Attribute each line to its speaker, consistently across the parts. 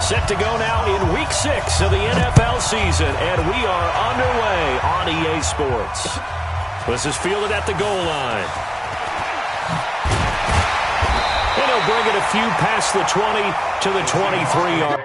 Speaker 1: Set to go now in Week 6 of the NFL season, and we are underway on EA Sports. This is fielded at the goal line. And he'll bring it a few past the 20 to the 23-yard.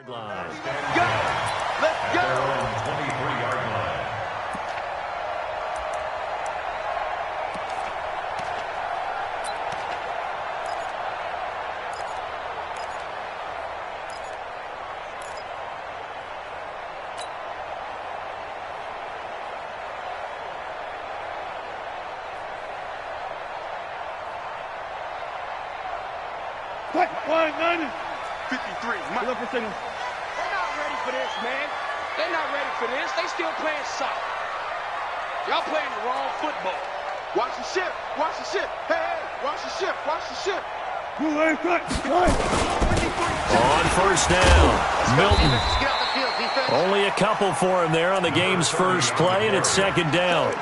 Speaker 1: Line.
Speaker 2: Go! Let's go!
Speaker 1: 23-yard line.
Speaker 2: What? 190. 53. They're not ready for this, man. They're not ready for this. They still playing soccer. Y'all playing the wrong football. Watch the ship. Watch the ship. Hey, watch the ship. Watch the ship.
Speaker 1: On first down, Milton. Only a couple for him there on the game's first play, and it's second down.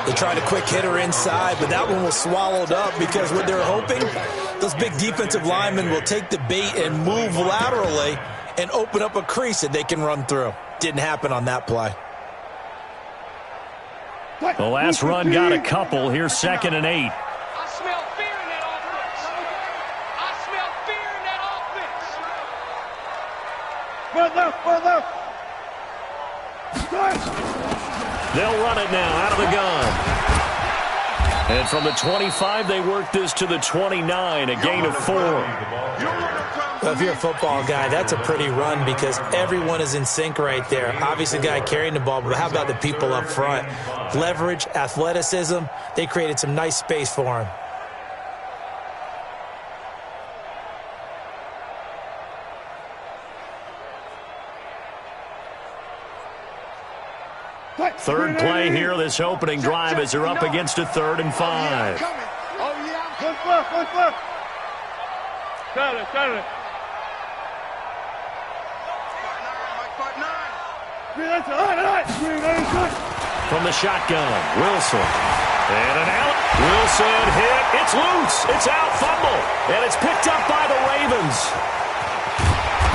Speaker 3: They tried a quick hitter inside, but that one was swallowed up because what they're hoping, those big defensive linemen will take the bait and move laterally and open up a crease that they can run through. Didn't happen on that play.
Speaker 1: The last run got a couple. Here's 2nd and 8.
Speaker 2: I smell fear in that offense. I smell fear in that offense.
Speaker 1: They'll run it now out of the gun. And from the 25, they work this to the 29, a gain of 4.
Speaker 3: Well, if you're a football guy, that's a pretty run because everyone is in sync right there. Obviously, the guy carrying the ball, but how about the people up front? Leverage, athleticism, they created some nice space for him.
Speaker 1: Third play here, this opening drive as they're up against a 3rd and 5.
Speaker 2: Oh, yeah. Got it.
Speaker 1: From the shotgun, Wilson. And an out. Wilson hit. It's loose. It's out. Fumble. And it's picked up by the Ravens.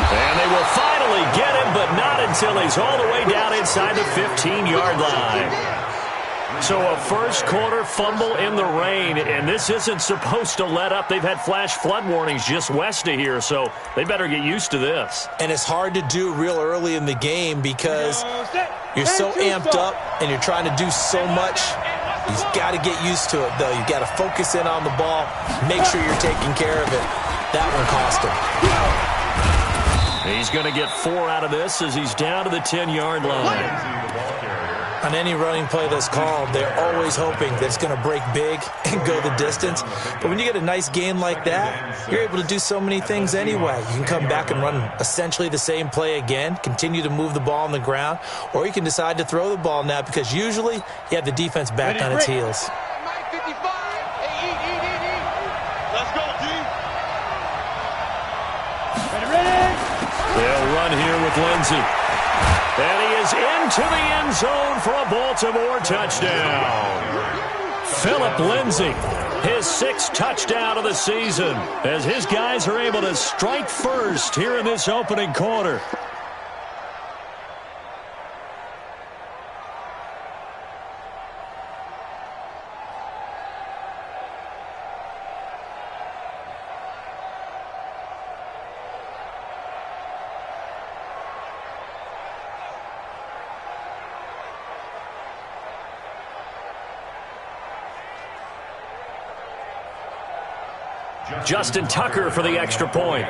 Speaker 1: And they will finally get him, but not until he's all the way down inside the 15-yard line. So a first quarter fumble in the rain, and this isn't supposed to let up. They've had flash flood warnings just west of here, so they better get used to this.
Speaker 3: And it's hard to do real early in the game because you're so amped up and you're trying to do so much. You've got to get used to it, though. You've got to focus in on the ball, make sure you're taking care of it. That one cost him.
Speaker 1: He's going to get 4 out of this as he's down to the 10-yard line.
Speaker 3: On any running play that's called, they're always hoping that it's going to break big and go the distance. But when you get a nice gain like that, you're able to do so many things anyway. You can come back and run essentially the same play again, continue to move the ball on the ground, or you can decide to throw the ball now because usually you have the defense back on its heels.
Speaker 2: Let's go, G.
Speaker 1: They'll run here with Lindsey. And he is into the end zone for a Baltimore touchdown. Philip Lindsay, his 6th touchdown of the season, as his guys are able to strike first here in this opening quarter. Justin Tucker for the extra point.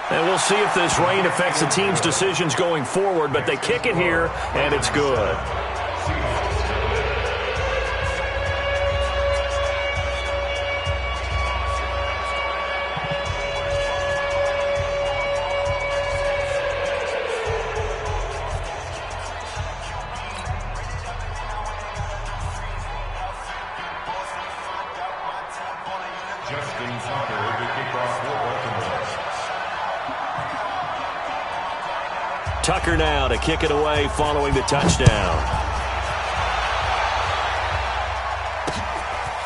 Speaker 1: And we'll see if this rain affects the team's decisions going forward, but they kick it here, and it's good. Tucker now to kick it away following the touchdown.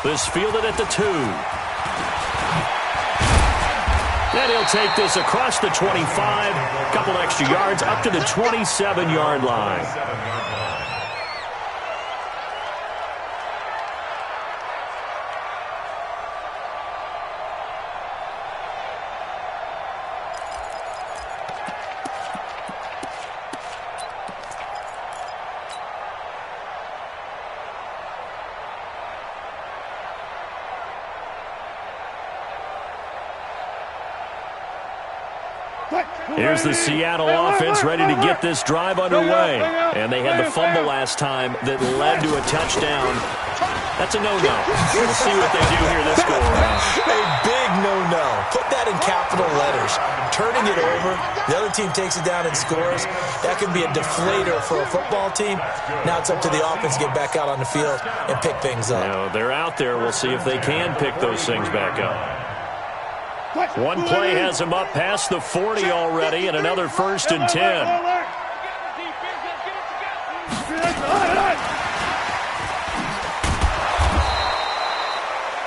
Speaker 1: This fielded at the 2. And he'll take this across the 25. A couple extra yards up to the 27-yard line. Here's the Seattle offense ready to get this drive underway. And they had the fumble last time that led to a touchdown. That's a no-no. We'll see what they do here this go around.
Speaker 3: A big no-no. Put that in capital letters. Turning it over, the other team takes it down and scores. That could be a deflator for a football team. Now it's up to the offense to get back out on the field and pick things up.
Speaker 1: Now, they're out there. We'll see if they can pick those things back up. One play has him up past the 40 already, and another 1st and 10.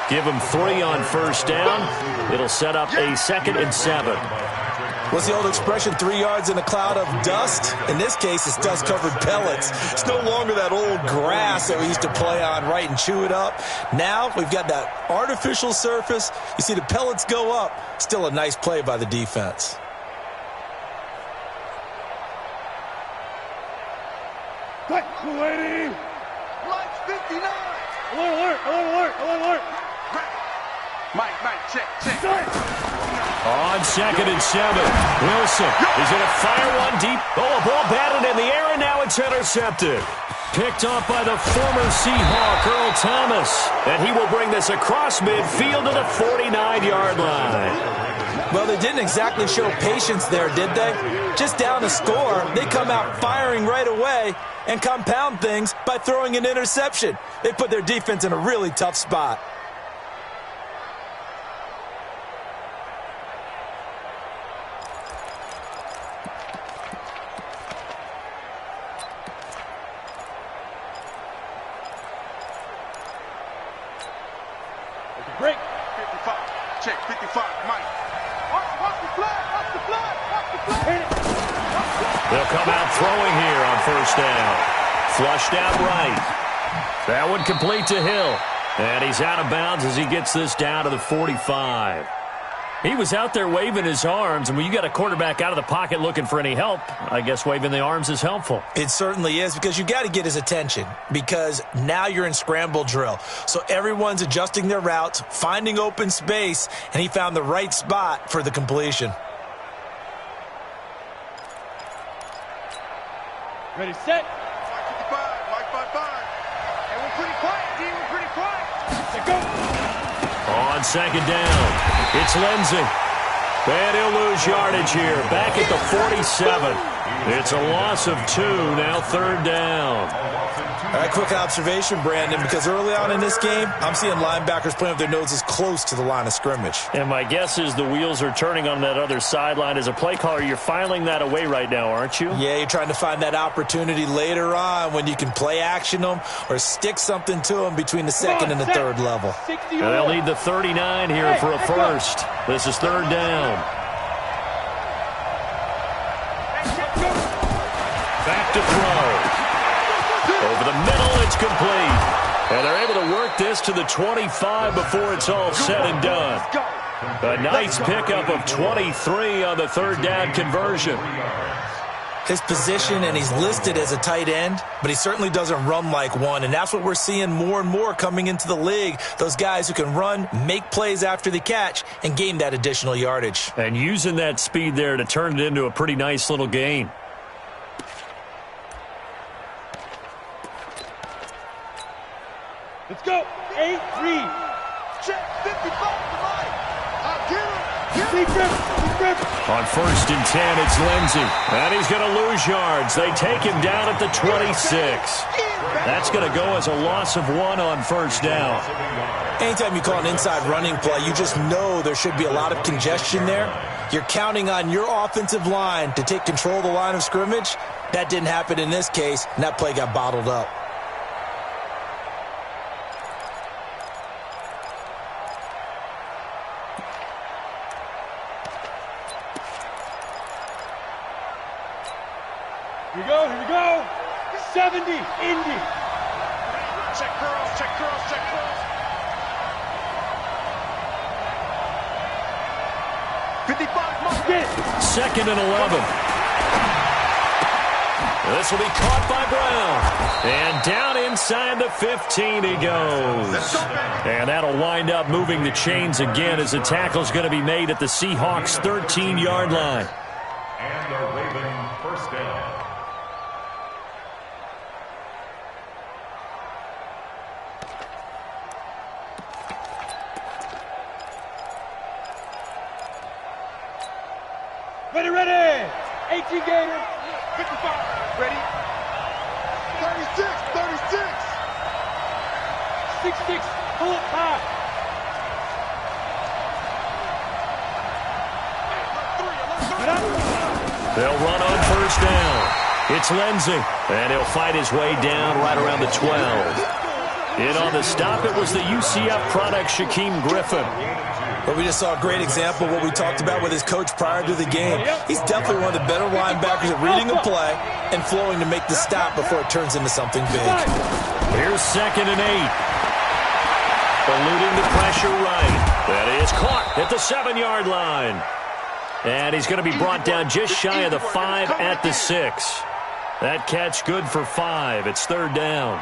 Speaker 1: Give him 3 on 1st down. It'll set up a 2nd and 7.
Speaker 3: What's the old expression, 3 yards in a cloud of dust? In this case, it's dust-covered pellets. It's no longer that old grass that we used to play on, right, and chew it up. Now we've got that artificial surface. You see the pellets go up. Still a nice play by the defense.
Speaker 2: Waiting. Lights 59. Alert. Mike, check.
Speaker 1: On 2nd and 7, Wilson is going to fire one deep. Oh, a ball batted in the air, and now it's intercepted. Picked off by the former Seahawk, Earl Thomas. And he will bring this across midfield to the 49-yard line.
Speaker 3: Well, they didn't exactly show patience there, did they? Just down a score, they come out firing right away and compound things by throwing an interception. They put their defense in a really tough spot.
Speaker 2: Break. 55. Check. 55. Mike. Watch the flag.
Speaker 1: They'll come out throwing here on 1st down. Flushed out right. That one complete to Hill. And he's out of bounds as he gets this down to the 45. He was out there waving his arms, and when you got a quarterback out of the pocket looking for any help, I guess waving the arms is helpful.
Speaker 3: It certainly is, because you got to get his attention, because now you're in scramble drill. So everyone's adjusting their routes, finding open space, and he found the right spot for the completion.
Speaker 2: Ready, set. Mike 55. And we're pretty quiet, team. We're pretty quiet. Let's go.
Speaker 1: On 2nd down, it's Lindsey. And he'll lose yardage here. Back at the 47. It's a loss of 2. Now 3rd down.
Speaker 3: All right, quick observation, Brandon, because early on in this game, I'm seeing linebackers playing with their noses close to the line of scrimmage.
Speaker 1: And my guess is the wheels are turning on that other sideline. As a play caller, you're filing that away right now, aren't you?
Speaker 3: Yeah, you're trying to find that opportunity later on when you can play action them or stick something to them between the 2nd and the 3rd level.
Speaker 1: And they'll need the 39 here for a 1st. This is 3rd down. Back to throw. Over the middle, it's complete. And they're able to work this to the 25 before it's all said and done. A nice pickup of 23 on the 3rd down conversion.
Speaker 3: his position, and he's listed as a tight end, but he certainly doesn't run like one, and that's what we're seeing more and more coming into the league, those guys who can run, make plays after the catch, and gain that additional yardage.
Speaker 1: And using that speed there to turn it into a pretty nice little gain.
Speaker 2: Let's go. 8-3. Check 55 to Mike. I'll get him. Deep grip.
Speaker 1: On 1st and 10, it's Lindsey. And he's going to lose yards. They take him down at the 26. That's going to go as a loss of 1 on 1st down.
Speaker 3: Anytime you call an inside running play, you just know there should be a lot of congestion there. You're counting on your offensive line to take control of the line of scrimmage. That didn't happen in this case, and that play got bottled up.
Speaker 2: Here we go. 70, Indy. Check curls. 55, must get.
Speaker 1: 2nd and 11. This will be caught by Brown. And down inside the 15 he goes. And that'll wind up moving the chains again as the tackle's going to be made at the Seahawks' 13-yard line.
Speaker 4: And the Raven 1st down.
Speaker 2: Ready. 18 Gator. 55. Ready. 36. 6-6. Pull it high.
Speaker 1: They'll run on 1st down. It's Lindsey. And he'll fight his way down right around the 12. In on the stop, it was the UCF product, Shaquem Griffin.
Speaker 3: But we just saw a great example of what we talked about with his coach prior to the game. He's definitely one of the better linebackers at reading a play and flowing to make the stop before it turns into something big.
Speaker 1: Here's 2nd and 8. Eluding the pressure right. That is caught at the 7-yard line. And he's going to be brought down just shy of the 5 at the 6. That catch good for 5. It's 3rd down.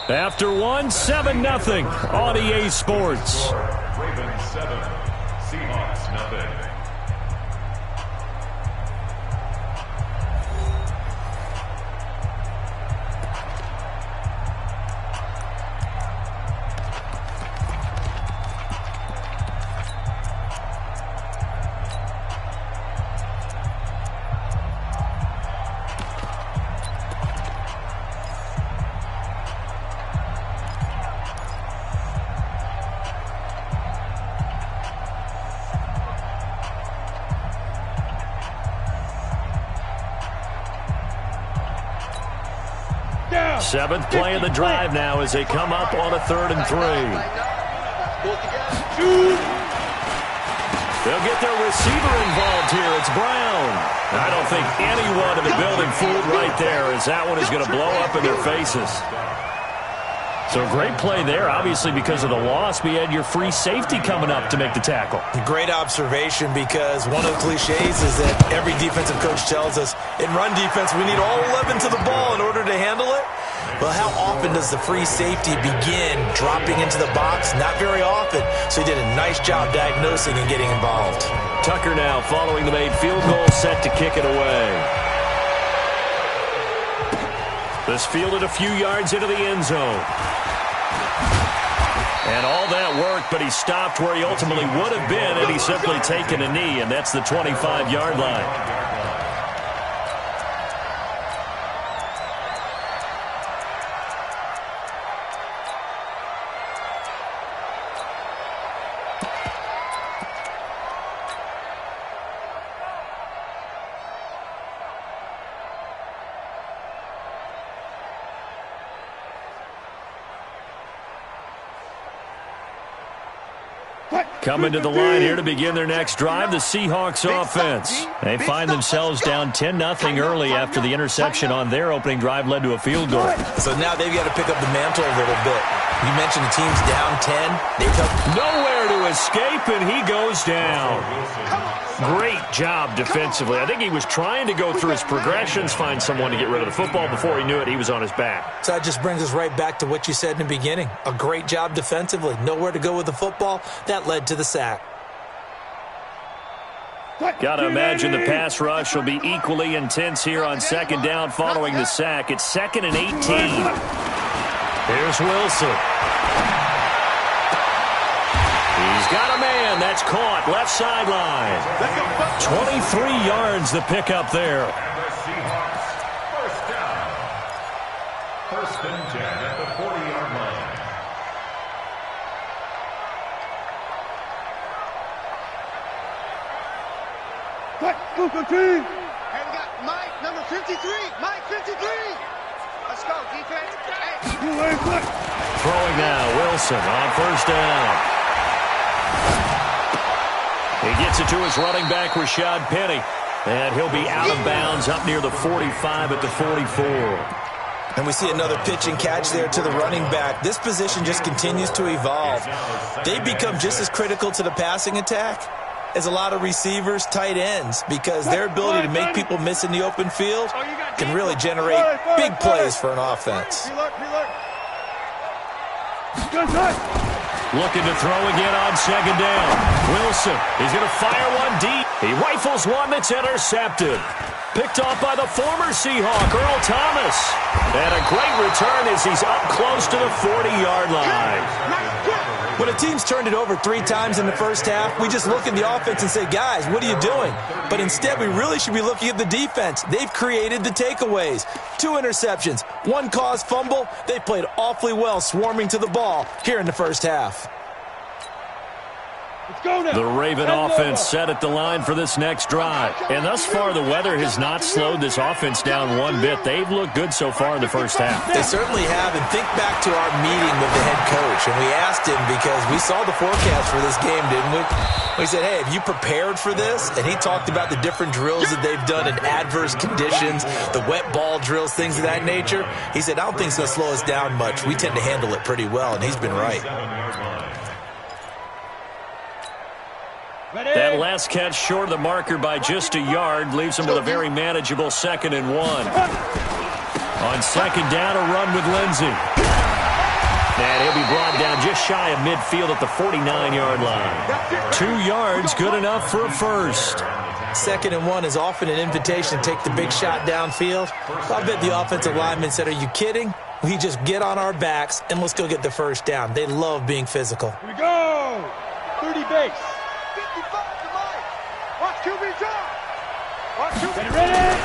Speaker 1: After 1, 7-0 on EA Sports.
Speaker 4: Ravens 7, Seahawks nothing.
Speaker 1: Seventh play of the drive now as they come up on a 3rd and 3. They'll get their receiver involved here. It's Brown. I don't think anyone in the building fooled right there, as that one is going to blow up in their faces. So great play there, obviously because of the loss. We had your free safety coming up to make the tackle.
Speaker 3: Great observation, because one of the cliches is that every defensive coach tells us in run defense we need all 11 to the ball in order to handle it. Well, how often does the free safety begin dropping into the box? Not very often. So he did a nice job diagnosing and getting involved.
Speaker 1: Tucker now following the made field goal, set to kick it away. This fielded a few yards into the end zone. And all that worked, but he stopped where he ultimately would have been had he simply taken a knee, and that's the 25-yard line.
Speaker 2: What?
Speaker 1: Coming to the line here to begin their next drive, the Seahawks offense. They find themselves down 10-0 early after the interception on their opening drive led to a field goal.
Speaker 3: So now they've got to pick up the mantle a little bit. You mentioned the team's down 10.
Speaker 1: Nowhere to escape, and he goes down. Great job defensively. I think he was trying to go through his progressions, find someone to get rid of the football. Before he knew it, he was on his back.
Speaker 3: So that just brings us right back to what you said in the beginning. A great job defensively. Nowhere to go with the football. That led to the sack.
Speaker 1: Got to imagine the pass rush will be equally intense here on second down following the sack. It's 2nd and 18. Here's Wilson. He's got a man. That's caught. Left sideline. 23 yards the pickup there.
Speaker 4: And the Seahawks first down. 1st and 10 at the 40-yard line.
Speaker 2: Go team. Hey, we got Mike, number 53. Mike, 53. Let's go, defense. Hey.
Speaker 1: Throwing now. Wilson on 1st down. He gets it to his running back, Rashad Penny. And he'll be out of bounds up near the 45 at the 44.
Speaker 3: And we see another pitch and catch there to the running back. This position just continues to evolve. They become just as critical to the passing attack as a lot of receivers, tight ends, because their ability to make people miss in the open field can really generate big plays for an offense.
Speaker 1: Looking to throw again on 2nd down. Wilson, he's going to fire one deep. He rifles one that's intercepted. Picked off by the former Seahawk, Earl Thomas. And a great return as he's up close to the 40-yard line.
Speaker 3: When a team's turned it over 3 times in the first half, we just look at the offense and say, guys, what are you doing? But instead, we really should be looking at the defense. They've created the takeaways. 2 interceptions, 1 caused fumble. They played awfully well swarming to the ball here in the first half.
Speaker 1: The Raven offense set at the line for this next drive. And thus far, the weather has not slowed this offense down one bit. They've looked good so far in the first half.
Speaker 3: They certainly have. And think back to our meeting with the head coach. And we asked him, because we saw the forecast for this game, didn't we? We said, hey, have you prepared for this? And he talked about the different drills that they've done in adverse conditions, the wet ball drills, things of that nature. He said, I don't think it's going to slow us down much. We tend to handle it pretty well, and he's been right.
Speaker 1: That last catch short of the marker by just a yard leaves him with a very manageable 2nd and 1. On 2nd down, a run with Lindsey. And he'll be brought down just shy of midfield at the 49-yard line. 2 yards, good enough for a first.
Speaker 3: 2nd and 1 is often an invitation to take the big shot downfield. I bet the offensive lineman said, are you kidding? We just get on our backs and let's go get the first down. They love being physical.
Speaker 2: Here we go. 30 base. 55 to Mike. Watch QB drop. Watch QB ready.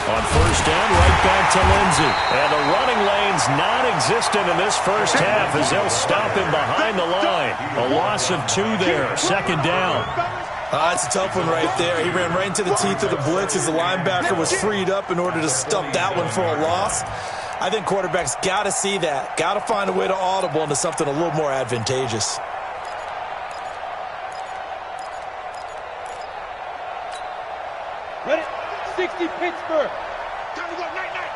Speaker 1: On 1st down, right back to Lindsey. And the running lane's non-existent in this first half as they'll stop him behind the line. A loss of 2 there. 2nd down.
Speaker 3: It's a tough one right there. He ran right into the teeth of the blitz as the linebacker was freed up in order to stuff that one for a loss. I think quarterbacks got to see that. Got to find a way to audible into something a little more advantageous.
Speaker 2: Ready? 60 Pittsburgh. Time to go, night.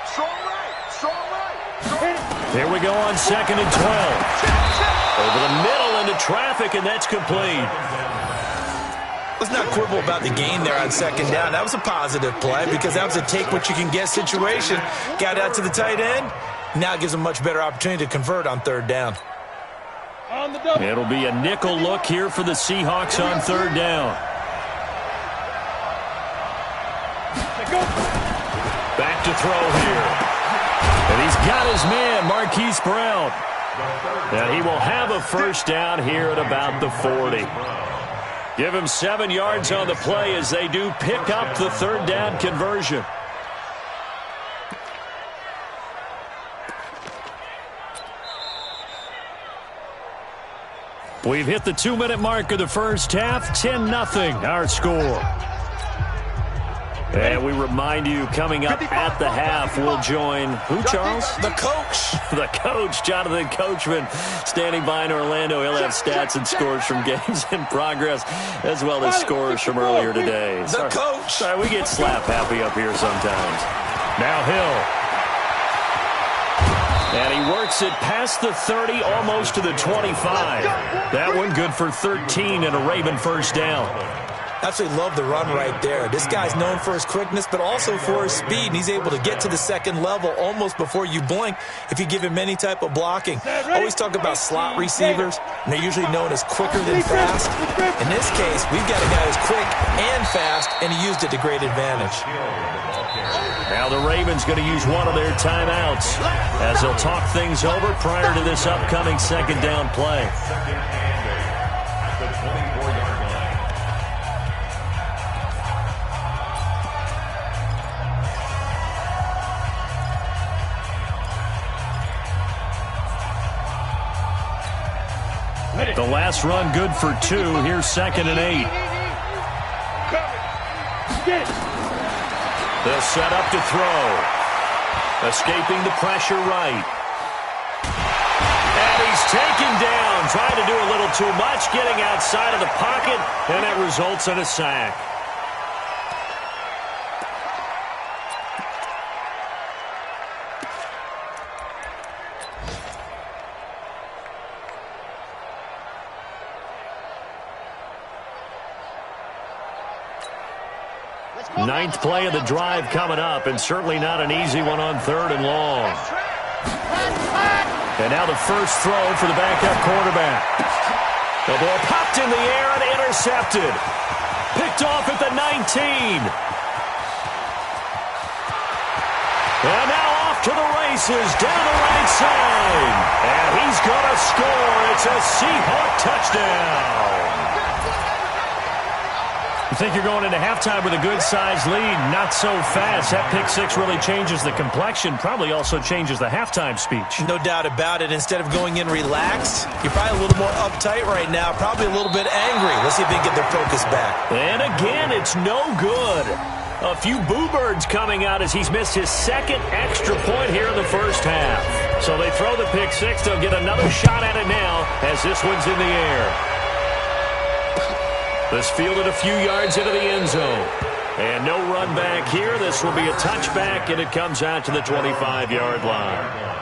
Speaker 2: Strong right.
Speaker 1: Here we go on 2nd and 12. Over the middle into traffic, and that's complete.
Speaker 3: Let's not quibble about the gain there on 2nd down. That was a positive play because that was a take-what-you-can-get situation. Got out to the tight end. Now it gives them a much better opportunity to convert on 3rd down.
Speaker 2: On the double.
Speaker 1: It'll be a nickel look here for the Seahawks on 3rd down. Back to throw here. And he's got his man, Marquise Brown. And he will have a first down here at about the 40. Give him 7 yards on the play as they do pick up the 3rd down conversion. We've hit the 2-minute mark of the first half. 10-0 our score. And we remind you, coming up at the half, we'll join who, Charles?
Speaker 3: The coach.
Speaker 1: The coach, Jonathan Coachman, standing by in Orlando. He'll have stats and scores from games in progress, as well as scores from earlier today.
Speaker 3: The coach.
Speaker 1: Sorry, we get slap happy up here sometimes. Now Hill. And he works it past the 30, almost to the 25. That one good for 13 and a Raven first down.
Speaker 3: Absolutely love the run right there. This guy's known for his quickness, but also for his speed, and he's able to get to the second level almost before you blink if you give him any type of blocking. Always talk about slot receivers, and they're usually known as quicker than fast. In this case, we've got a guy who's quick and fast, and he used it to great advantage.
Speaker 1: Now the Ravens going to use one of their timeouts as they'll talk things over prior to this upcoming second down play. The last run good for 2. Here's 2nd and 8. They'll set up to throw. Escaping the pressure right. And he's taken down. Trying to do a little too much. Getting outside of the pocket. And it results in a sack. Ninth play of the drive coming up, and certainly not an easy one on 3rd and long. And now the first throw for the backup quarterback. The ball popped in the air and intercepted. Picked off at the 19. And now off to the races, down the right side. And he's going to score. It's a Seahawk touchdown. You think you're going into halftime with a good-sized lead, not so fast. That pick six really changes the complexion, probably also changes the halftime speech.
Speaker 3: No doubt about it. Instead of going in relaxed, you're probably a little more uptight right now, probably a little bit angry. Let's see if they can get their focus back.
Speaker 1: And again, it's no good. A few boo birds coming out as he's missed his second extra point here in the first half. So they throw the pick six. They'll get another shot at it now as this one's in the air. This fielded a few yards into the end zone. And no run back here. This will be a touchback, and it comes out to the 25-yard line.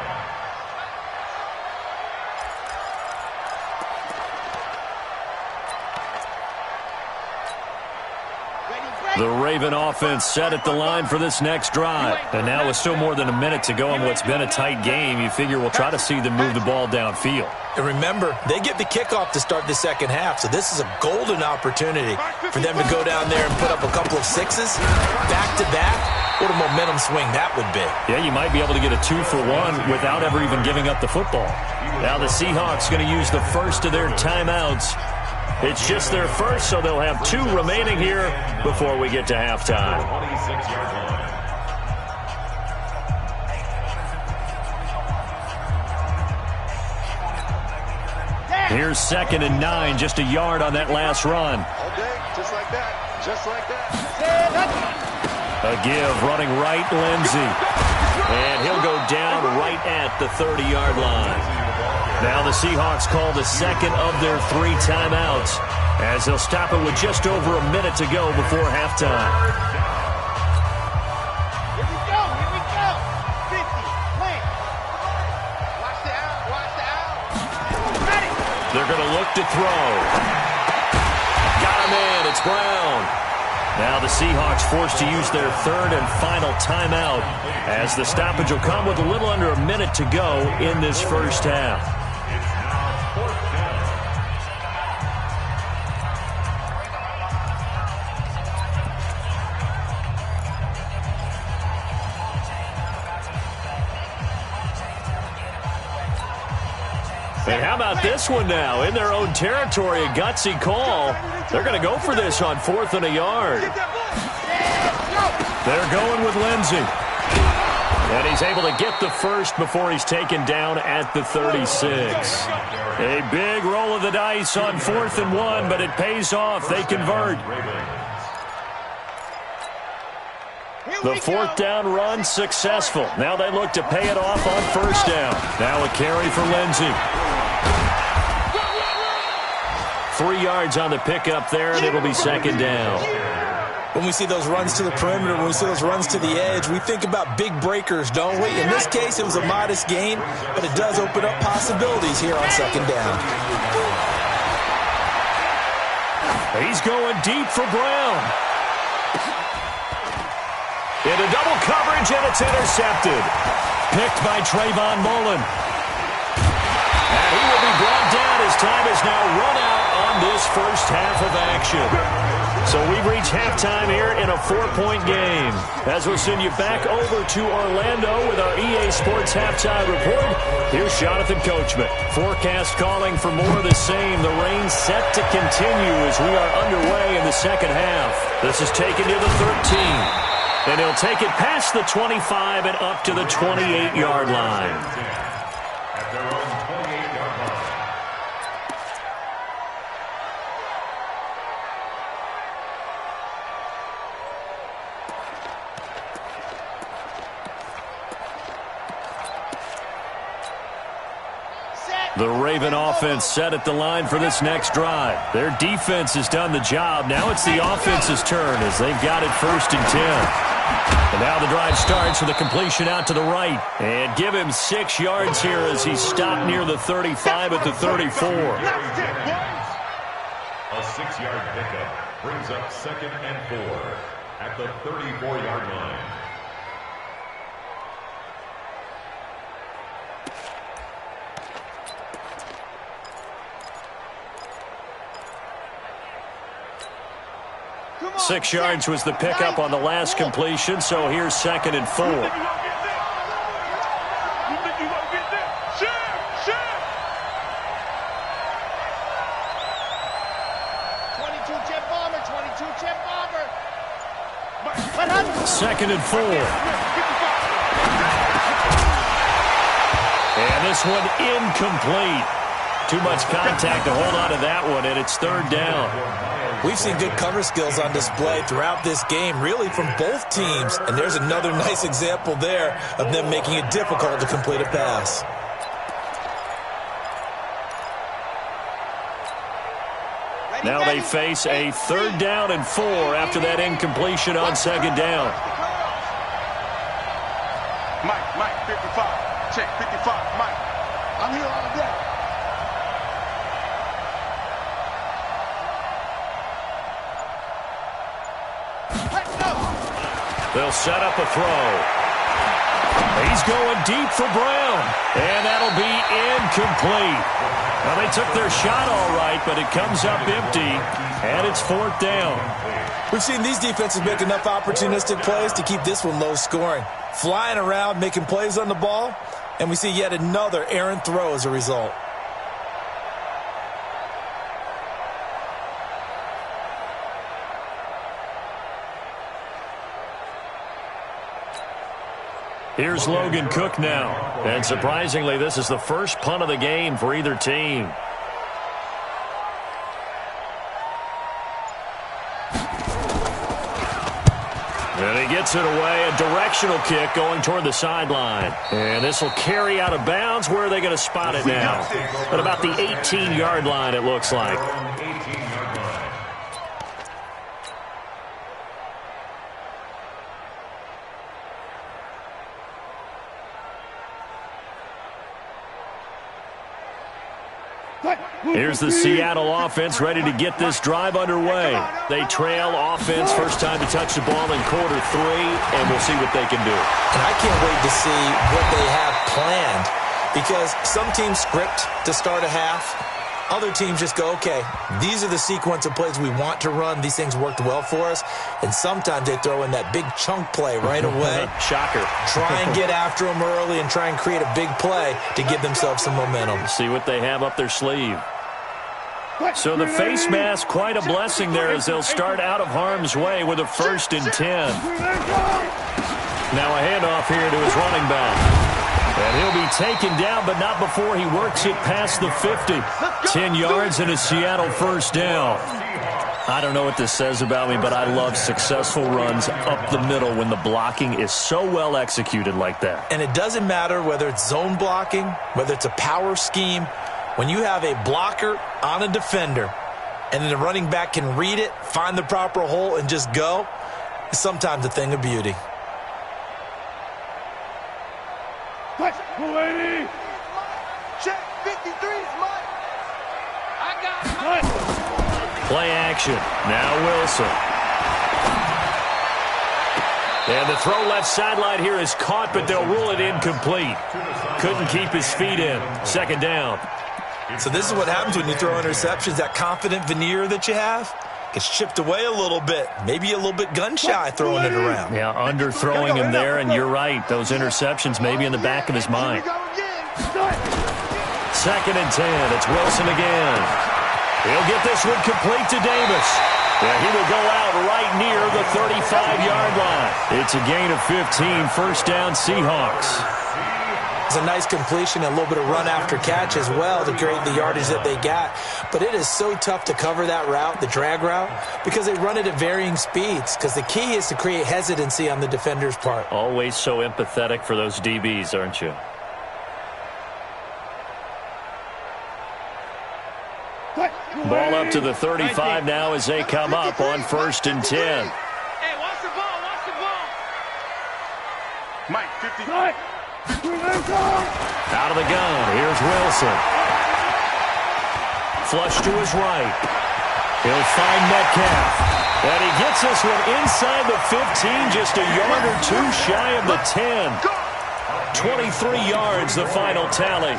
Speaker 1: The Raven offense set at the line for this next drive. And now with still more than a minute to go in what's been a tight game, you figure we'll try to see them move the ball downfield.
Speaker 3: And remember, they get the kickoff to start the second half, so this is a golden opportunity for them to go down there and put up a couple of sixes back-to-back. What a momentum swing that would be.
Speaker 1: Yeah, you might be able to get a 2-for-1 without ever even giving up the football. Now the Seahawks going to use the first of their timeouts. It's just their first, so they'll have 2 remaining here before we get to halftime. Here's 2nd and 9, just a yard on that last run.
Speaker 2: All day, just like that, just like that.
Speaker 1: A give, running right, Lindsey. And he'll go down right at the 30-yard line. Now the Seahawks call the second of their 3 timeouts as they'll stop it with just over a minute to go before halftime.
Speaker 2: Here we go, 50, play. Watch the out. Ready.
Speaker 1: They're going to look to throw. Got him in, it's Brown. Now the Seahawks forced to use their 3rd and final timeout as the stoppage will come with a little under a minute to go in this first half. And how about this one now? In their own territory, a gutsy call. They're going to go for this on 4th and a yard. They're going with Lindsey. And he's able to get the first before he's taken down at the 36. A big roll of the dice on 4th and 1, but it pays off. They convert. The fourth down run successful. Now they look to pay it off on first down. Now a carry for Lindsey. 3 yards on the pickup there, and it'll be second down.
Speaker 3: When we see those runs to the perimeter, when we see those runs to the edge, we think about big breakers, don't we? In this case, it was a modest gain, but it does open up possibilities here on second down.
Speaker 1: He's going deep for Brown. Into double coverage, and it's intercepted. Picked by Trayvon Mullen. And he will be brought down as time is now run out on this first half of action. So we've reached halftime here in a 4-point game. As we'll send you back over to Orlando with our EA Sports Halftime Report, here's Jonathan Coachman. Forecast calling for more of the same. The rain set to continue as we are underway in the second half. This is taken to the 13. And he'll take it past the 25 and up to the 28-yard line.
Speaker 4: At their own 28-yard line.
Speaker 1: The Raven offense set at the line for this next drive. Their defense has done the job. Now it's the offense's turn as they've got it 1st and 10. And now the drive starts with a completion out to the right. And give him 6 yards here as he's stopped near the 35 at the 34.
Speaker 4: A 6-yard pickup brings up 2nd and 4 at the 34-yard line.
Speaker 1: On, 6 yards was the pickup on the last completion, so here's 2nd and 4. Second and 4. And this one incomplete. Too much contact to hold on to that one, and it's 3rd down.
Speaker 3: We've seen good cover skills on display throughout this game, really from both teams. And there's another nice example there of them making it difficult to complete a pass.
Speaker 1: Now they face a 3rd down and 4 after that incompletion on 2nd down.
Speaker 2: Mike, 55. Check, 55, Mike. I'm here all day.
Speaker 1: They'll set up a throw. He's going deep for Brown. And that'll be incomplete. Now, they took their shot all right, but it comes up empty, and it's 4th down.
Speaker 3: We've seen these defenses make enough opportunistic plays to keep this one low scoring. Flying around, making plays on the ball, and we see yet another errant throw as a result.
Speaker 1: Here's Logan Cook now. And surprisingly, this is the first punt of the game for either team. And he gets it away. A directional kick going toward the sideline. And this will carry out of bounds. Where are they going to spot it now? At about the 18-yard line, it looks like. Here's the Seattle offense ready to get this drive underway. They trail offense, first time to touch the ball in quarter 3, and we'll see what they can do.
Speaker 3: And I can't wait to see what they have planned, because some teams script to start a half. Other teams just go, okay, these are the sequence of plays we want to run. These things worked well for us. And sometimes they throw in that big chunk play right away.
Speaker 1: Shocker.
Speaker 3: Try and get after them early and try and create a big play to give themselves some momentum.
Speaker 1: See what they have up their sleeve. So the face mask, quite a blessing there as they'll start out of harm's way with a 1st and 10. Now a handoff here to his running back. And he'll be taken down, but not before he works it past the 50. 10 yards and a Seattle 1st down. I don't know what this says about me, but I love successful runs up the middle when the blocking is so well executed like that.
Speaker 3: And it doesn't matter whether it's zone blocking, whether it's a power scheme. When you have a blocker on a defender and then the running back can read it, find the proper hole, and just go, it's sometimes a thing of beauty.
Speaker 2: Check 53 is mine. I got it.
Speaker 1: Play action. Now Wilson. And the throw left sideline here is caught, but they'll rule it incomplete. Couldn't keep his feet in. Second down.
Speaker 3: So this is what happens when you throw interceptions. That confident veneer that you have gets chipped away a little bit. Maybe a little bit gun-shy throwing it around.
Speaker 1: Yeah, underthrowing him there, and you're right. Those interceptions may be in the back of his mind. Second and 10. It's Wilson again. He'll get this one complete to Davis. Yeah, he will go out right near the 35-yard line. It's a gain of 15. First down, Seahawks.
Speaker 3: It's a nice completion and a little bit of run after catch as well to create the yardage that they got. But it is so tough to cover that route, the drag route, because they run it at varying speeds. Because the key is to create hesitancy on the defender's part.
Speaker 1: Always so empathetic for those DBs, aren't you? Ball up to the 35 now as they come up on 1st and 10.
Speaker 2: Hey, watch the ball, watch the ball. Mike, 50.
Speaker 1: Out of the gun, here's Wilson. Flush to his right. He'll find Metcalf. And he gets this one inside the 15, just a yard or two shy of the 10. 23 yards, the final tally.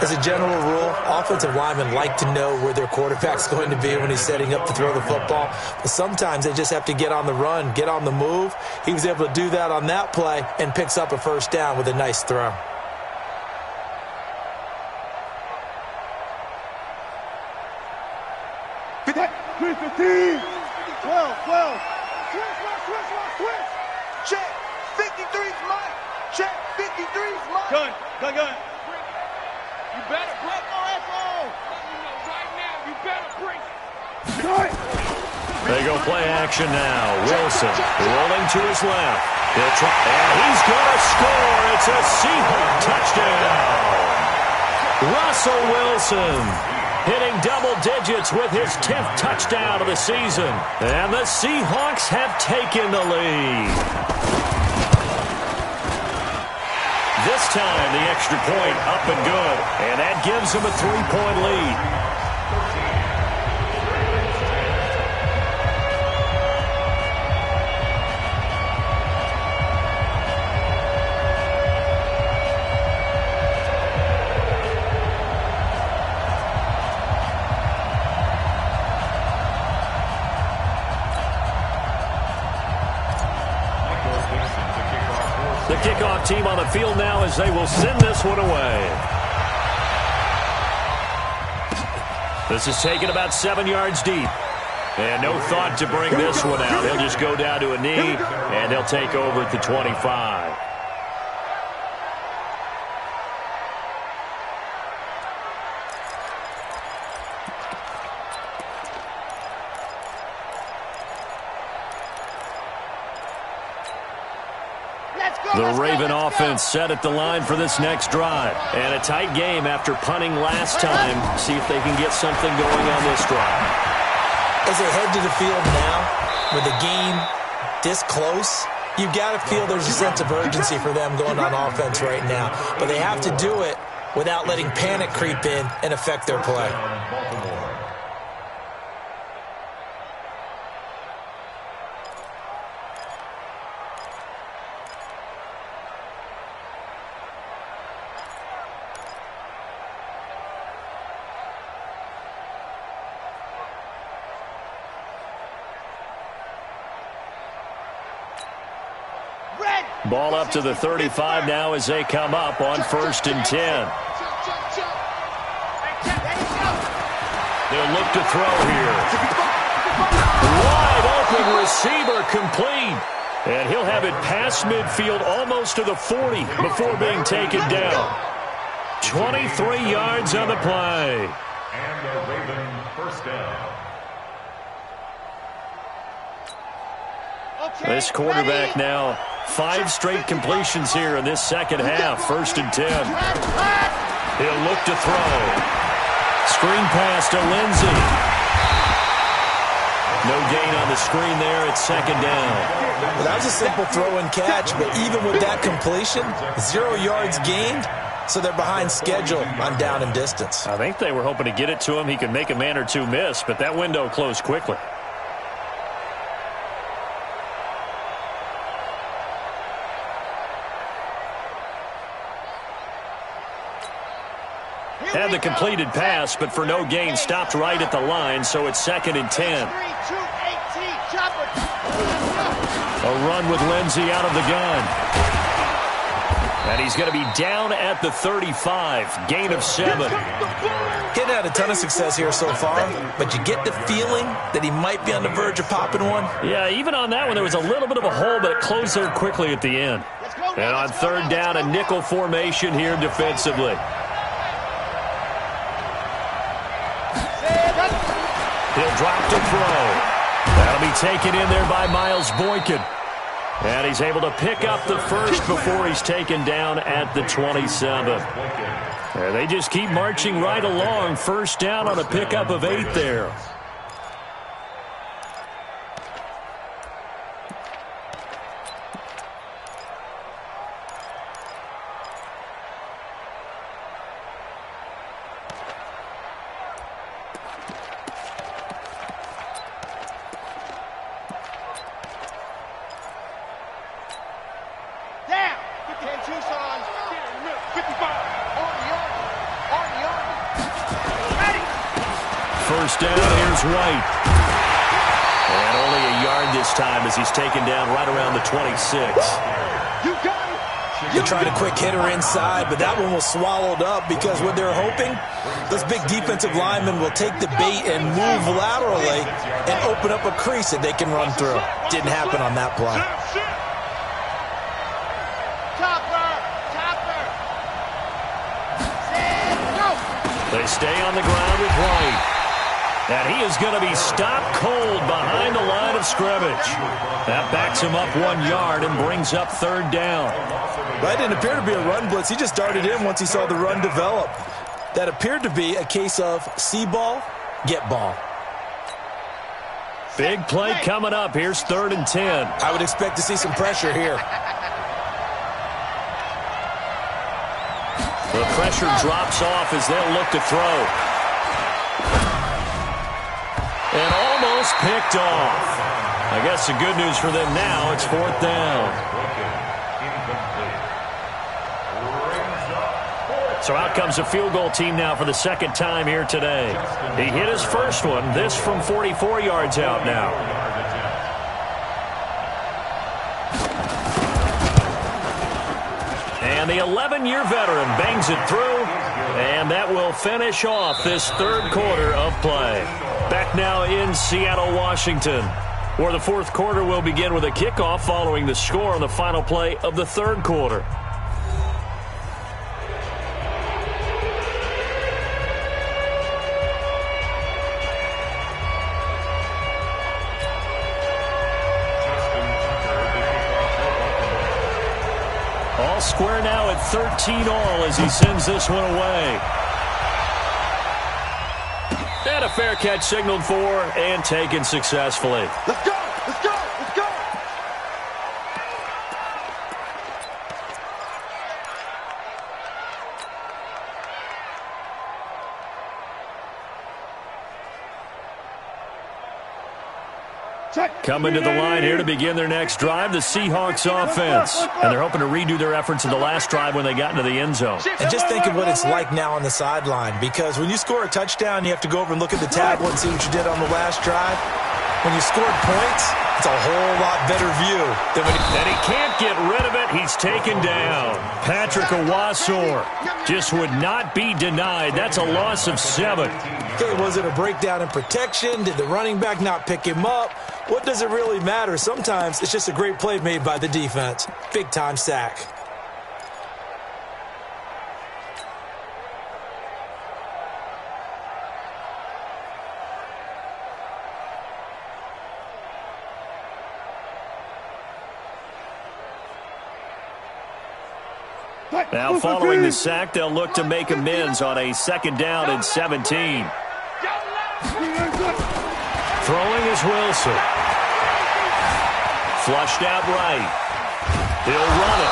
Speaker 3: As a general rule, offensive linemen like to know where their quarterback's going to be when he's setting up to throw the football. But sometimes they just have to get on the run, get on the move. He was able to do that on that play and picks up a first down with a nice throw.
Speaker 2: Check 53's mine. Check 53's mine. Gun. You better break FO. You know right now you better break it.
Speaker 1: They go play action now. Wilson rolling to his left. He'll try, and he's going to score. It's a Seahawk touchdown. Russell Wilson hitting double digits with his 10th touchdown of the season. And the Seahawks have taken the lead. This time, the extra point up and good. And that gives them a 3-point lead. The kickoff team on the field now as they will send this one away. This is taken about 7 yards deep. And no thought to bring this one out. They'll just go down to a knee, and they'll take over at the 25. The Raven offense set at the line for this next drive. And a tight game after punting last time. See if they can get something going on this drive.
Speaker 3: As they head to the field now, with the game this close, you've got to feel there's a sense of urgency for them going on offense right now. But they have to do it without letting panic creep in and affect their play.
Speaker 1: Ball up to the 35 now as they come up on 1st and 10. They'll look to throw here. Wide open receiver complete. And he'll have it past midfield almost to the 40 before being taken down. 23 yards on the play.
Speaker 4: And the Raven first down.
Speaker 1: This quarterback now 5 straight completions here in this second half. 1st and 10. He'll look to throw. Screen pass to Lindsey. No gain on the screen there. It's 2nd down.
Speaker 3: Well, that was a simple throw and catch, but even with that completion, 0 yards gained, so they're behind schedule on down and distance.
Speaker 1: I think they were hoping to get it to him. He could make a man or two miss, but that window closed quickly. Had the completed pass, but for no gain, stopped right at the line, so it's 2nd and 10. A run with Lindsey out of the gun. And he's going to be down at the 35. Gain of 7.
Speaker 3: Getting had a ton of success here so far, but you get the feeling that he might be on the verge of popping one.
Speaker 1: Yeah, even on that one, there was a little bit of a hole, but it closed there quickly at the end. And on 3rd down, a nickel formation here defensively. He'll drop to throw. That'll be taken in there by Miles Boykin. And he's able to pick up the first before he's taken down at the 27. And they just keep marching right along. 1st down on a pickup of 8 there. First down, here's White. And only a yard this time as he's taken down right around the 26.
Speaker 3: They tried a quick hitter inside, but that one was swallowed up because what they're hoping, those big defensive linemen will take the bait and move laterally and open up a crease that they can run through. Didn't happen on that play.
Speaker 1: They stay on the ground with White. And he is going to be stopped cold behind the line of scrimmage. That backs him up 1 yard and brings up 3rd down.
Speaker 3: That didn't appear to be a run blitz. He just darted in once he saw the run develop. That appeared to be a case of see ball, get ball.
Speaker 1: Big play coming up. Here's 3rd and 10.
Speaker 3: I would expect to see some pressure here.
Speaker 1: The pressure drops off as they'll look to throw. And almost picked off. I guess the good news for them now, it's 4th down. So out comes a field goal team now for the 2nd time here today. He hit his first one, this from 44 yards out now. And the 11-year veteran bangs it through, and that will finish off this 3rd quarter of play. Back now in Seattle, Washington, where the 4th quarter will begin with a kickoff following the score on the final play of the 3rd quarter. All square now at 13 all as he sends this one away. And a fair catch signaled for and taken successfully.
Speaker 2: Let's go! Let's go! Let's go!
Speaker 1: Coming to the line here to begin their next drive, the Seahawks offense. And they're hoping to redo their efforts in the last drive when they got into the end zone.
Speaker 3: And just think of what it's like now on the sideline, because when you score a touchdown, you have to go over and look at the tablet and see what you did on the last drive. When you scored points, it's a whole lot better view than when
Speaker 1: And he can't get rid of it. He's taken down. Patrick Owasor just would not be denied. That's a loss of 7.
Speaker 3: Okay, was it a breakdown in protection? Did the running back not pick him up? What does it really matter? Sometimes it's just a great play made by the defense. Big-time sack.
Speaker 1: Now following the sack, they'll look to make amends on a 2nd down and 17. Throwing is Wilson. Flushed out right. He'll run it.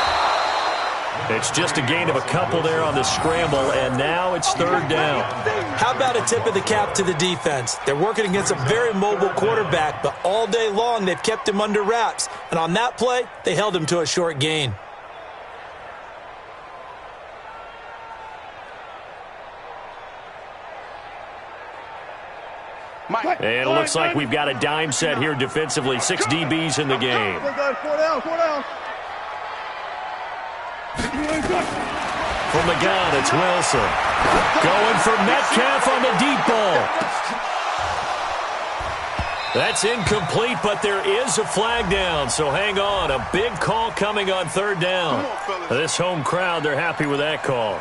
Speaker 1: It's just a gain of a couple there on the scramble, and now it's 3rd down.
Speaker 3: How about a tip of the cap to the defense? They're working against a very mobile quarterback, but all day long they've kept him under wraps. And on that play, they held him to a short gain.
Speaker 1: And it looks like we've got a dime set here defensively. 6 DBs in the game.
Speaker 2: 4 down.
Speaker 1: From the gun, it's Wilson. Going for Metcalf on the deep ball. That's incomplete, but there is a flag down, so hang on. A big call coming on 3rd down. This home crowd, they're happy with that call.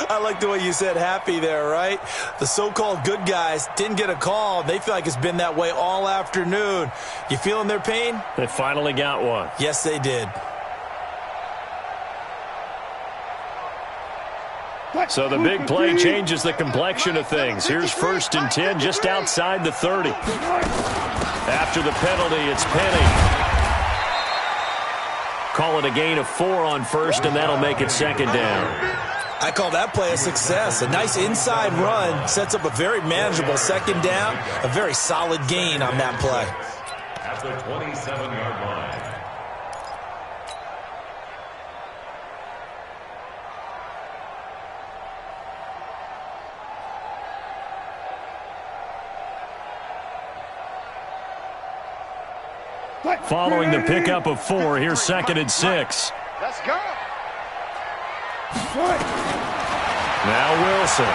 Speaker 3: I like the way you said happy there, right? The so-called good guys didn't get a call. They feel like it's been that way all afternoon. You feeling their pain?
Speaker 1: They finally got one.
Speaker 3: Yes, they did.
Speaker 1: So the big play changes the complexion of things. Here's 1st and 10 just outside the 30. After the penalty, it's Penny. Call it a gain of 4 on 1st, and that'll make it 2nd down.
Speaker 3: I call that play a success. A nice inside run sets up a very manageable 2nd down, a very solid gain on that play.
Speaker 4: At the 27-yard line.
Speaker 1: Following the pickup of 4, here's 2nd and 6.
Speaker 2: Let's go.
Speaker 1: Now Wilson.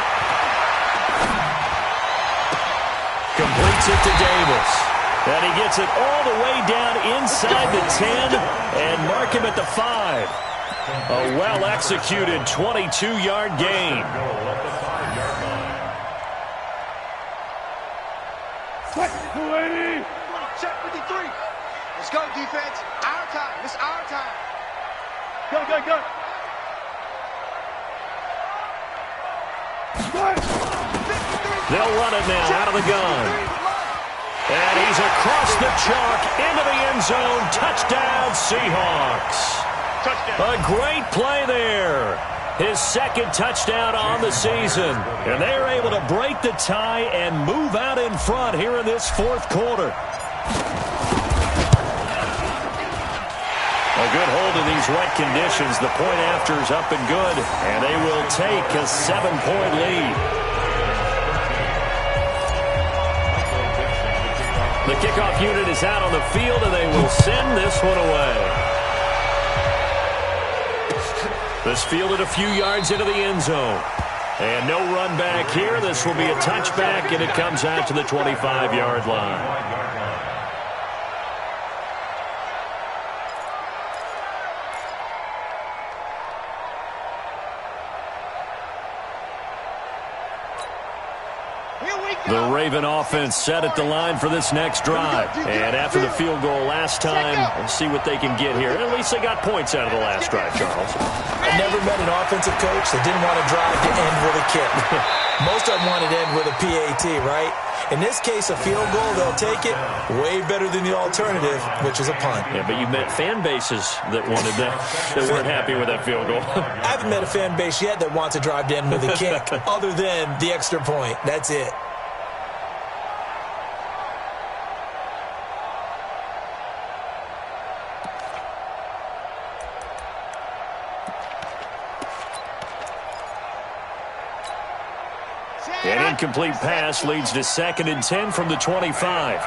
Speaker 1: Completes it to Davis. And he gets it all the way down inside the 10 and mark him at the 5. A well-executed 22-yard gain.
Speaker 2: Check 53. Let's go, defense. Our time. It's our time. Go.
Speaker 1: They'll run it now out of the gun. And he's across the chalk into the end zone. Touchdown, Seahawks. A great play there. His 2nd touchdown on the season. And they're able to break the tie and move out in front here in this 4th quarter. A good hold in these wet conditions. The point after is up and good. And they will take a 7-point lead. The kickoff unit is out on the field, and they will send this one away. This fielded a few yards into the end zone. And no run back here. This will be a touchback, and it comes out to the 25-yard line. The Raven offense set at the line for this next drive. And after the field goal last time, we'll see what they can get here. At least they got points out of the last drive, Charles.
Speaker 3: I never met an offensive coach that didn't want to drive to end with a kick. Most of them wanted to end with a PAT, right? In this case, a field goal, they'll take it. Way better than the alternative, which is a punt.
Speaker 1: Yeah, but you met fan bases that wanted that, that weren't happy with that field goal.
Speaker 3: I haven't met a fan base yet that wants to drive to end with a kick, other than the extra point. That's it.
Speaker 1: An incomplete pass leads to 2nd and 10 from the 25.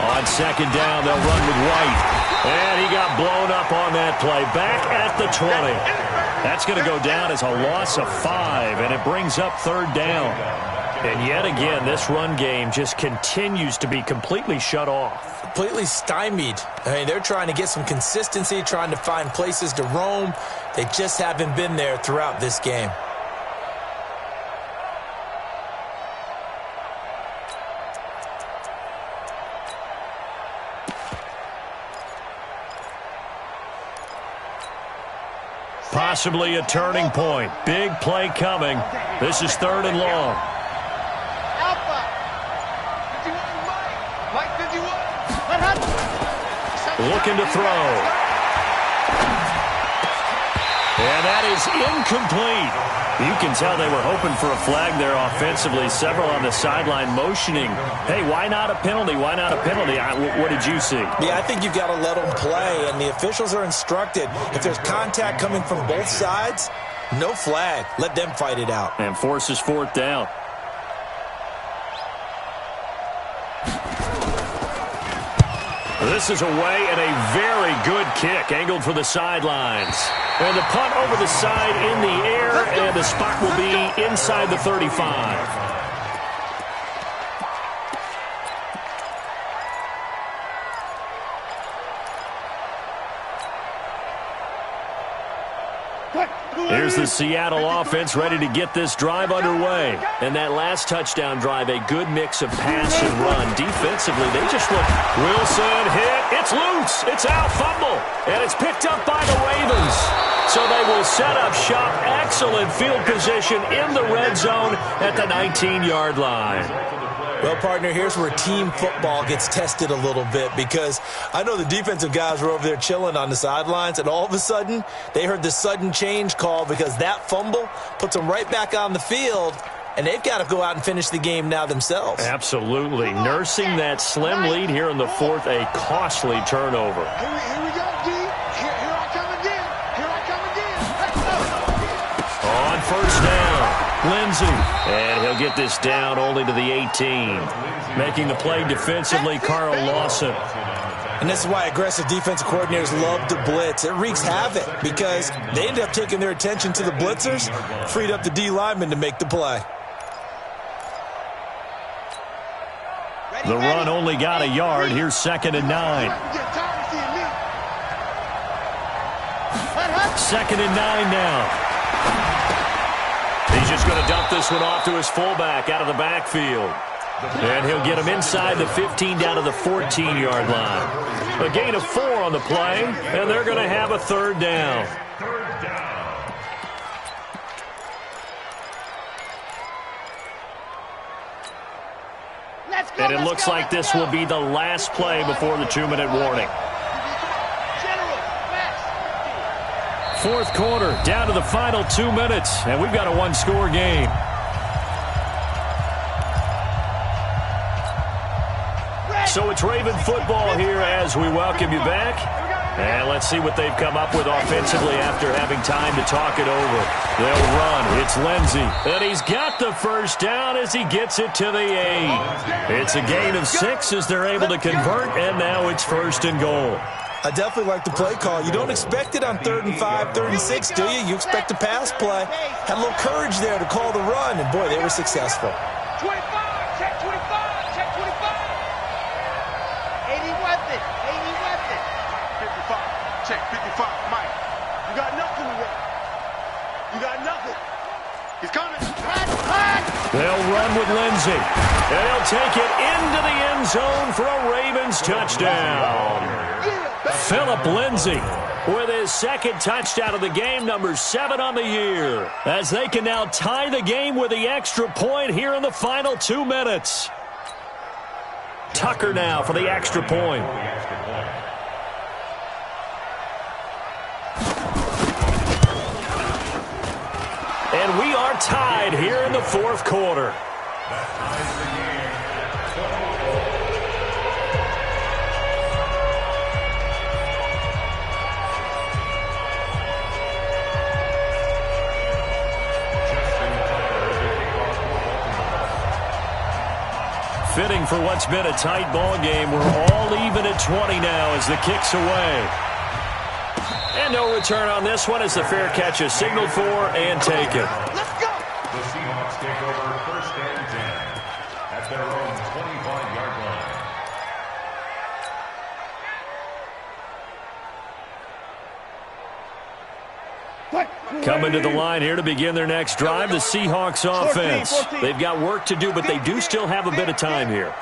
Speaker 1: On 2nd down, they'll run with White. And he got blown up on that play. Back at the 20. That's going to go down as a loss of 5, and it brings up 3rd down. And yet again, this run game just continues to be completely shut off.
Speaker 3: Completely stymied. I mean, they're trying to get some consistency, trying to find places to roam. They just haven't been there throughout this game.
Speaker 1: possibly a turning point. Big play coming. This is 3rd and long.
Speaker 2: Alpha. 51, Mike 51.
Speaker 1: Looking to throw. And that is incomplete. You can tell they were hoping for a flag there offensively. Several on the sideline motioning. Hey, why not a penalty? Why not a penalty? What did you see?
Speaker 3: Yeah, I think you've got to let them play, and the officials are instructed. If there's contact coming from both sides, no flag. Let them fight it out.
Speaker 1: And forces 4th down. This is away and a very good kick, angled for the sidelines. And the punt over the side in the air, and the spot will be inside the 35. Here's the Seattle offense ready to get this drive underway. And that last touchdown drive, a good mix of pass and run. Defensively, they just look. Wilson hit. It's loose. It's out. Fumble. And it's picked up by the Ravens. So they will set up shop. Excellent field position in the red zone at the 19-yard line.
Speaker 3: Well, partner, here's where team football gets tested a little bit, because I know the defensive guys were over there chilling on the sidelines, and all of a sudden they heard the sudden change call because that fumble puts them right back on the field, and they've got to go out and finish the game now themselves.
Speaker 1: Absolutely. Nursing that slim lead here in the 4th, a costly turnover.
Speaker 2: Here we go, D. Here I come again. Here I come again.
Speaker 1: On 1st down, Lindsey. And he'll get this down only to the 18. Making the play defensively, Carl Lawson.
Speaker 3: And this is why aggressive defensive coordinators love to blitz. It wreaks havoc because they end up taking their attention to the blitzers, freed up the D lineman to make the play.
Speaker 1: The run only got a yard. Here's 2nd and 9. 2nd and 9 now. He's just going to dump this one off to his fullback out of the backfield. And he'll get him inside the 15 down to the 14-yard line. A gain of 4 on the play, and they're going to have a 3rd down. And it looks like this will be the last play before the 2-minute warning. 4th quarter, down to the final 2 minutes, and we've got a 1-score game. So it's Raven football here as we welcome you back. And let's see what they've come up with offensively after having time to talk it over. They'll run. It's Lindsey. And he's got the 1st down as he gets it to the 8. It's a gain of 6 as they're able to convert, and now it's 1st and goal.
Speaker 3: I definitely like the play call. You don't expect it on 3rd and 5, 3rd and 6, do you? You expect a pass play. Had a little courage there to call the run, and boy, they were successful.
Speaker 2: 25, check 25, check 25. 80 weapon, 80 weapon. 55, check 55, Mike. You got nothing today. You got nothing. He's coming.
Speaker 1: They'll run with Lindsey. And he'll take it into the end zone for a Ravens touchdown. Philip Lindsey with his 2nd touchdown of the game, number 7 on the year, as they can now tie the game with the extra point here in the final 2 minutes. Tucker now for the extra point. And we are tied here in the 4th quarter. Fitting for what's been a tight ball game. We're all even at 20 now as the kick's away. And no return on this one as the fair catch is signaled for and taken.
Speaker 2: Let's go.
Speaker 4: The Seahawks take over 1st and 10 at their own 25-yard line.
Speaker 1: Coming to the line here to begin their next drive, the Seahawks offense. They've got work to do, but they do still have a bit of time here.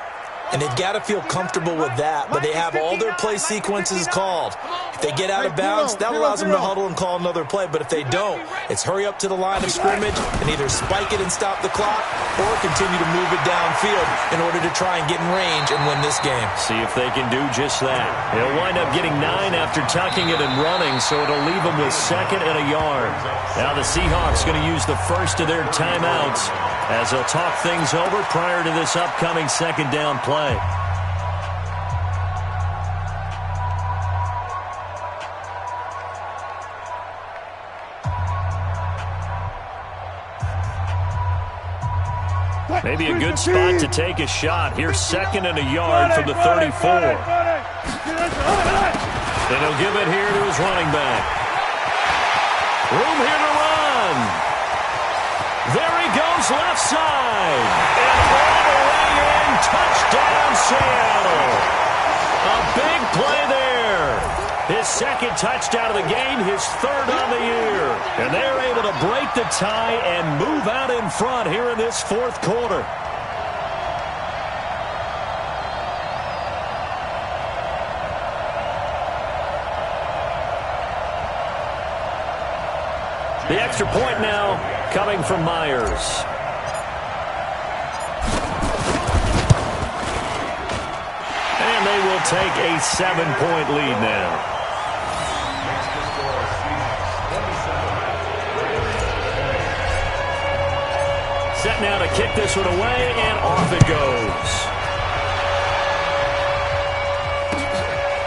Speaker 3: and they've got to feel comfortable with that, but they have all their play sequences called. If they get out of bounds, that allows them to huddle and call another play, but if they don't, it's hurry up to the line of scrimmage and either spike it and stop the clock or continue to move it downfield in order to try and get in range and win this game.
Speaker 1: See if they can do just that. He'll wind up getting 9 after tucking it and running, so it'll leave him with 2nd and a yard. Now the Seahawks going to use the first of their timeouts as they'll talk things over prior to this upcoming 2nd down play. Maybe a good spot to take a shot. Here's 2nd and a yard from the 34. And he'll give it here to his running back. Room here to run. There he goes, left side. And all the way in, touchdown Seattle. A big play there. His 2nd touchdown of the game, his 3rd on the year. And they're able to break the tie and move out in front here in this 4th quarter. The extra point now coming from Myers. And they will take a 7-point lead now. Set now to kick this one away, and off it goes.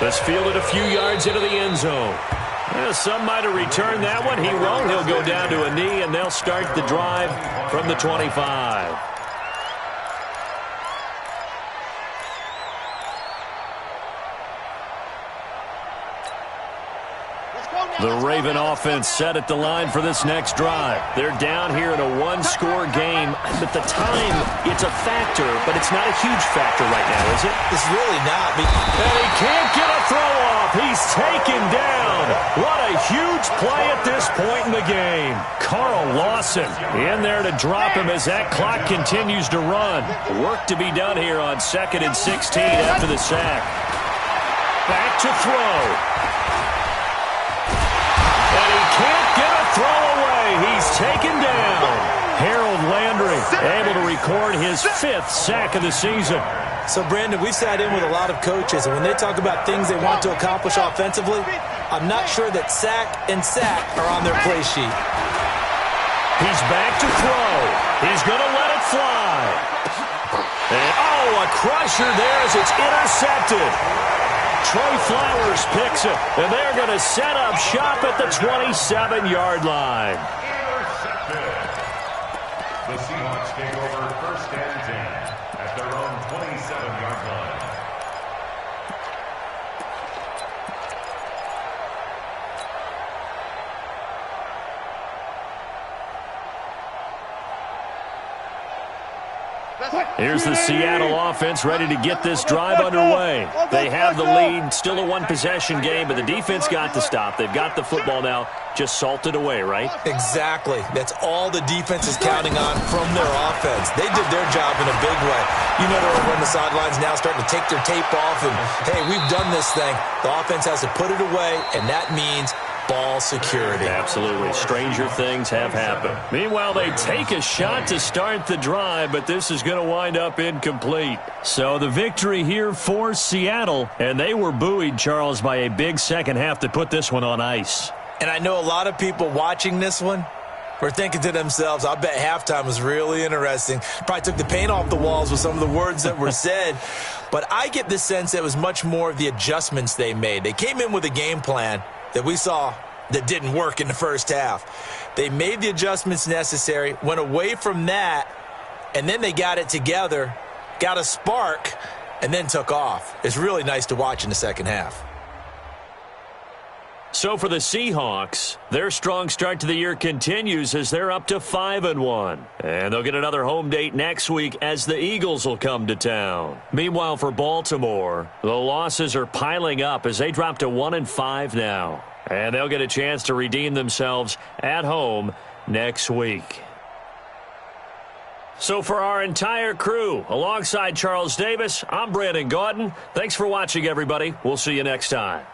Speaker 1: This fielded a few yards into the end zone. Some might have returned that one. He won't. He'll go down to a knee, and they'll start the drive from the 25. The Raven offense set at the line for this next drive. They're down here in a 1-score game. But the time, it's a factor, but it's not a huge factor right now, is it?
Speaker 3: It's really not.
Speaker 1: And he can't get a throw off. He's taken down. What a huge play at this point in the game. Carl Lawson in there to drop him as that clock continues to run. Work to be done here on 2nd and 16 after the sack. Back to throw. Can't get a throw away. He's taken down. Harold Landry able to record his 5th sack of the season.
Speaker 3: So, Brandon, we've sat in with a lot of coaches, and when they talk about things they want to accomplish offensively, I'm not sure that sack and sack are on their play sheet.
Speaker 1: He's back to throw. He's going to let it fly. And, a crusher there as it's intercepted. Trey Flowers picks it, and they're going to set up shop at the 27-yard line.
Speaker 4: Intercepted. The Seahawks take over 1st and 10 at their own 27-yard line.
Speaker 1: Here's the Seattle offense ready to get this drive underway. They have the lead, still a 1-possession game, but the defense got to stop. They've got the football now, just salted away, right?
Speaker 3: Exactly. That's all the defense is counting on from their offense. They did their job in a big way. You know they're over on the sidelines now starting to take their tape off, and, hey, we've done this thing. The offense has to put it away, and that means ball security.
Speaker 1: Absolutely. Stranger things have happened. Meanwhile, they take a shot to start the drive, but this is going to wind up incomplete. So the victory here for Seattle, and they were buoyed, Charles, by a big second half to put this one on ice.
Speaker 3: And I know a lot of people watching this one were thinking to themselves, I bet halftime was really interesting. Probably took the paint off the walls with some of the words that were said. But I get the sense that it was much more of the adjustments they made. They came in with a game plan that we saw that didn't work in the first half. They made the adjustments necessary, went away from that, and then they got it together, got a spark, and then took off. It's really nice to watch in the second half.
Speaker 1: So for the Seahawks, their strong start to the year continues as they're up to 5-1. And they'll get another home date next week as the Eagles will come to town. Meanwhile, for Baltimore, the losses are piling up as they drop to 1-5 now. And they'll get a chance to redeem themselves at home next week. So for our entire crew, alongside Charles Davis, I'm Brandon Gaudin. Thanks for watching, everybody. We'll see you next time.